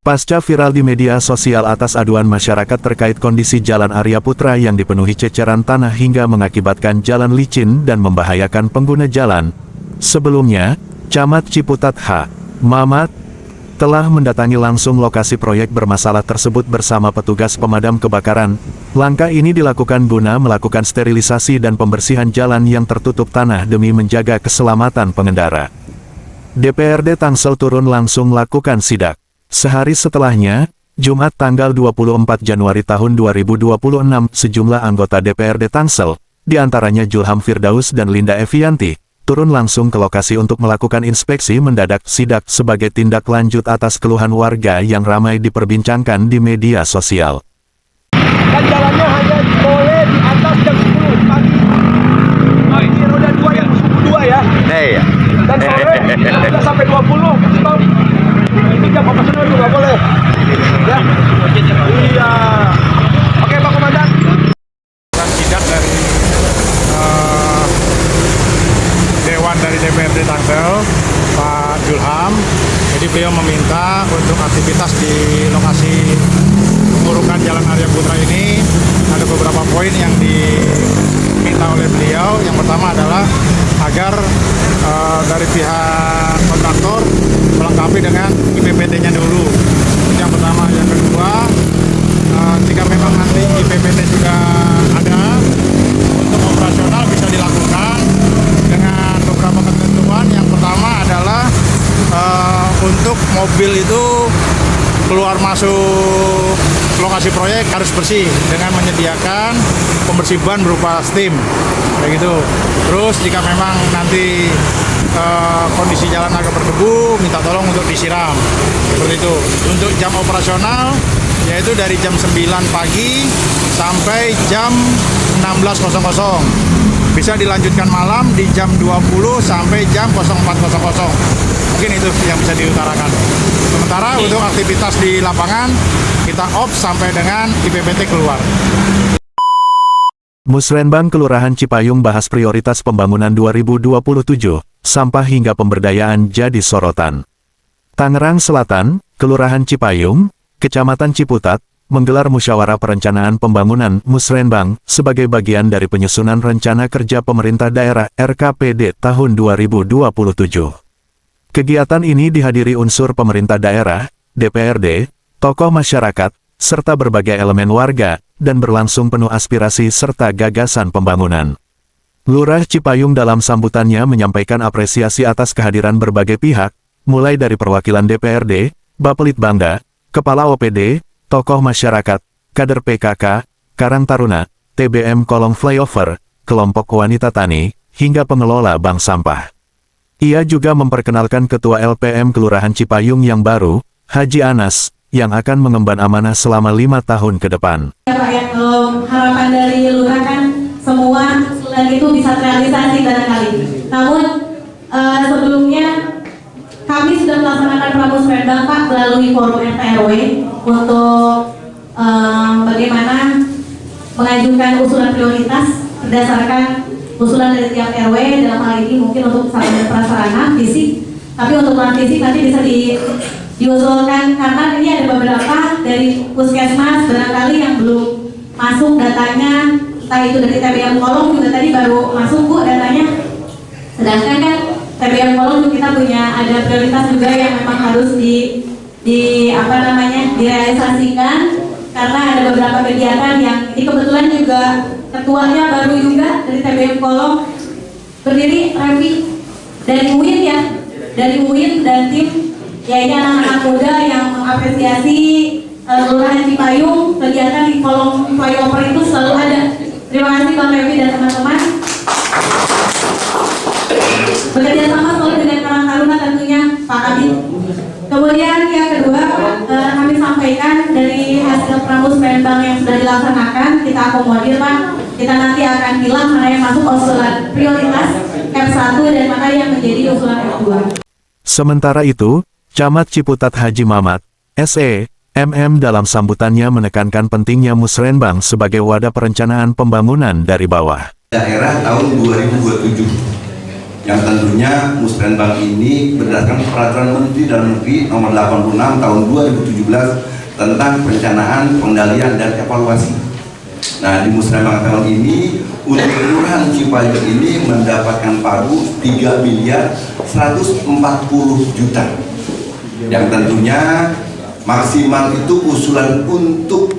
Pasca viral di media sosial atas aduan masyarakat terkait kondisi Jalan Arya Putra yang dipenuhi ceceran tanah hingga mengakibatkan jalan licin dan membahayakan pengguna jalan. Sebelumnya, Camat Ciputat H. Mamat telah mendatangi langsung lokasi proyek bermasalah tersebut bersama petugas pemadam kebakaran. Langkah ini dilakukan guna melakukan sterilisasi dan pembersihan jalan yang tertutup tanah demi menjaga keselamatan pengendara. DPRD Tangsel turun langsung lakukan sidak. Sehari setelahnya, Jumat tanggal 24 Januari tahun 2026, sejumlah anggota DPRD Tangsel, diantaranya Julham Firdaus dan Linda Evianti, turun langsung ke lokasi untuk melakukan inspeksi mendadak sidak sebagai tindak lanjut atas keluhan warga yang ramai diperbincangkan di media sosial. Dan jalannya hanya boleh di atas jam 10 pagi. Di roda 2 yang suku 2 ya. Iya. Dan sore bisa sampai 20 stop. Ini jam operasional juga nggak boleh. Ya. Iya. Oke Pak Komandan. Sidak dari Dewan dari DPRD Tangsel, Pak Julham. Jadi beliau meminta untuk aktivitas di lokasi pengurukan Jalan Arya Putra ini ada beberapa poin yang diminta oleh beliau. Yang pertama adalah agar dari pihak kontraktor melengkapi dengan IPPT-nya dulu. Yang pertama, yang kedua, jika memang nanti IPPT juga ada, untuk operasional bisa dilakukan dengan beberapa ketentuan. Yang pertama adalah untuk mobil itu keluar masuk lokasi proyek harus bersih dengan menyediakan pembersih ban berupa steam kayak gitu. Terus jika memang nanti kondisi jalan agak berdebu, minta tolong untuk disiram seperti itu. Untuk jam operasional yaitu dari jam 9 pagi sampai jam 16.00. Bisa dilanjutkan malam di jam 20 sampai jam 04.00. Mungkin itu yang bisa diutarakan. Sementara untuk aktivitas di lapangan kita off sampai dengan IPPT keluar. Musrenbang Kelurahan Cipayung bahas prioritas pembangunan 2027, sampah hingga pemberdayaan jadi sorotan. Tangerang Selatan, Kelurahan Cipayung, Kecamatan Ciputat, menggelar musyawarah perencanaan pembangunan Musrenbang sebagai bagian dari penyusunan rencana kerja pemerintah daerah RKPD tahun 2027. Kegiatan ini dihadiri unsur pemerintah daerah, DPRD, tokoh masyarakat, serta berbagai elemen warga, dan berlangsung penuh aspirasi serta gagasan pembangunan. Lurah Cipayung dalam sambutannya menyampaikan apresiasi atas kehadiran berbagai pihak, mulai dari perwakilan DPRD, Bapelitbangda, Kepala OPD, tokoh masyarakat, kader PKK, Karang Taruna, TBM Kolong Flyover, kelompok wanita tani, hingga pengelola bank sampah. Ia juga memperkenalkan Ketua LPM Kelurahan Cipayung yang baru, Haji Anas, yang akan mengemban amanah selama 5 tahun ke depan. Rakyat, harapan dari lurah kan semua usulan itu bisa terrealisasi barangkali. Namun sebelumnya kami sudah melaksanakan pramusrenbang Pak melalui forum RT/RW untuk bagaimana mengajukan usulan prioritas berdasarkan usulan dari tiap RW. Dalam hal ini mungkin untuk sarana prasarana fisik, tapi untuk non fisik nanti bisa diusulkan karena ini ada beberapa dari puskesmas barangkali yang belum masuk datanya, entah itu dari TBM Kolong juga tadi baru masuk Bu datanya. Sedangkan kan TBM Kolong kita punya ada prioritas juga yang memang harus direalisasikan karena ada beberapa kegiatan yang ini kebetulan juga ketuanya baru juga dari TBM Kolong berdiri Revi dari UIN ya, dari UIN dan tim ya ini anak-anak muda yang mengapresiasi Kelurahan Cipayung, kegiatan di kolong flyover itu selalu ada. Terima kasih Bang Revi dan teman-teman. Bekerja sama selalu dengan Karang Taruna tentunya Pak Kabit. Kemudian yang kedua kami sampaikan dari hasil pramusrenbang yang sudah dilaksanakan kita akomodir Pak. Kita nanti akan bilang mana yang masuk usulan prioritas F1 dan mana yang menjadi usulan F2. Sementara itu, Camat Ciputat Haji Mamat, SE, MM dalam sambutannya menekankan pentingnya musrenbang sebagai wadah perencanaan pembangunan dari bawah. Daerah tahun 2027. yang tentunya Musrenbang ini berdasarkan Peraturan Menteri Dalam Negeri Nomor 86 Tahun 2017 tentang perencanaan, pengendalian, dan evaluasi. Nah, di Musrenbang tahun ini untuk Kelurahan Cipayung ini mendapatkan pagu 3 miliar 140 juta, yang tentunya maksimal itu usulan untuk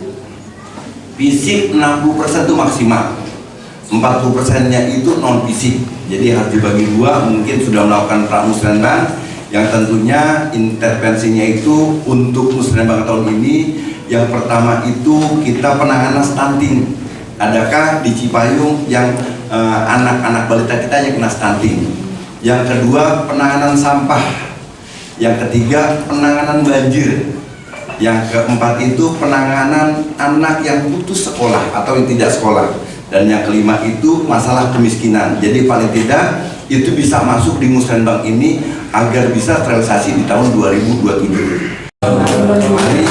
fisik 60% itu maksimal, 40%-nya itu non fisik. Jadi harus dibagi dua. Mungkin sudah melakukan pramusrenbang yang tentunya intervensinya itu untuk musrenbang tahun ini. Yang pertama itu kita penanganan stunting. Adakah di Cipayung yang anak-anak balita kita yang kena stunting? Yang kedua penanganan sampah. Yang ketiga penanganan banjir. Yang keempat itu penanganan anak yang putus sekolah atau yang tidak sekolah. Dan yang kelima itu masalah kemiskinan. Jadi paling tidak itu bisa masuk di musrenbang ini agar bisa terrealisasi di tahun 2027. Mari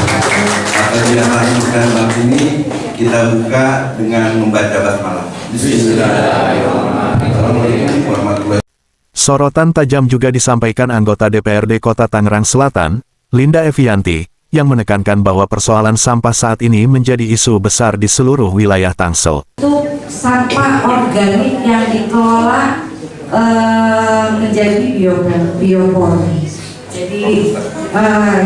kegiatan musrenbang ini kita buka dengan membaca basmalah. Bismillahirrahmanirrahim. Warahmatullahi. Sorotan tajam juga disampaikan anggota DPRD Kota Tangerang Selatan, Linda Evianti, yang menekankan bahwa persoalan sampah saat ini menjadi isu besar di seluruh wilayah Tangsel. Untuk sampah organik yang dikelola menjadi biopor. Jadi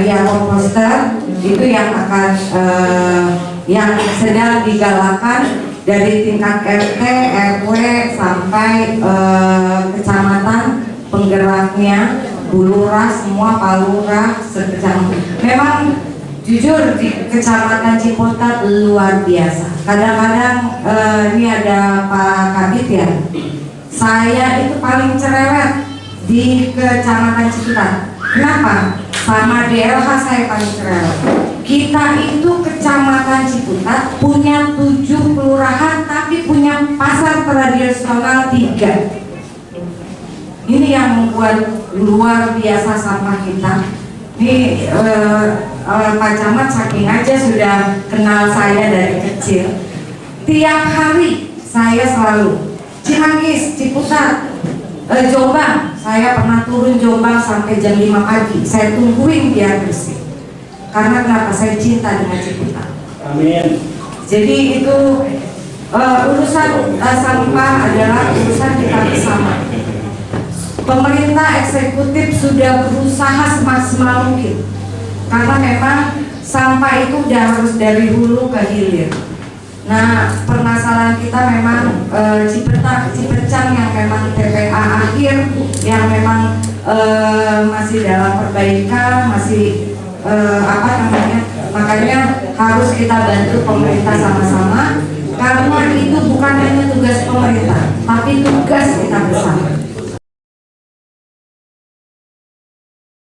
ya komposter itu yang akan yang sedang digalakan dari tingkat RT, RW sampai kecamatan penggeraknya, bulurah, semua palurah, sekecamatan. Memang jujur di Kecamatan Ciputat luar biasa. Kadang-kadang ini ada Pak Kabit ya. Saya itu paling cerewet di Kecamatan Ciputat. Kenapa? Sama DLH saya paling cerewet. Kita itu Kecamatan Ciputat punya 7 kelurahan tapi punya pasar tradisional 3. Ini yang membuat luar biasa sampah kita. Ini Pak Camat saking aja sudah kenal saya dari kecil. Tiap hari saya selalu Cimanggis, Ciputat, Jombang. Saya pernah turun Jombang sampai jam 5 pagi. Saya tungguin dia bersih. Karena kenapa? Saya cinta dengan Ciputat. Amin. Jadi itu urusan sampah adalah urusan kita bersama. Pemerintah eksekutif sudah berusaha semaksimal mungkin karena memang sampah itu udah harus dari hulu ke hilir. Nah, permasalahan kita memang Cipecang yang memang TPA akhir yang memang masih dalam perbaikan, masih makanya harus kita bantu pemerintah sama-sama karena itu bukan hanya tugas pemerintah tapi tugas kita bersama.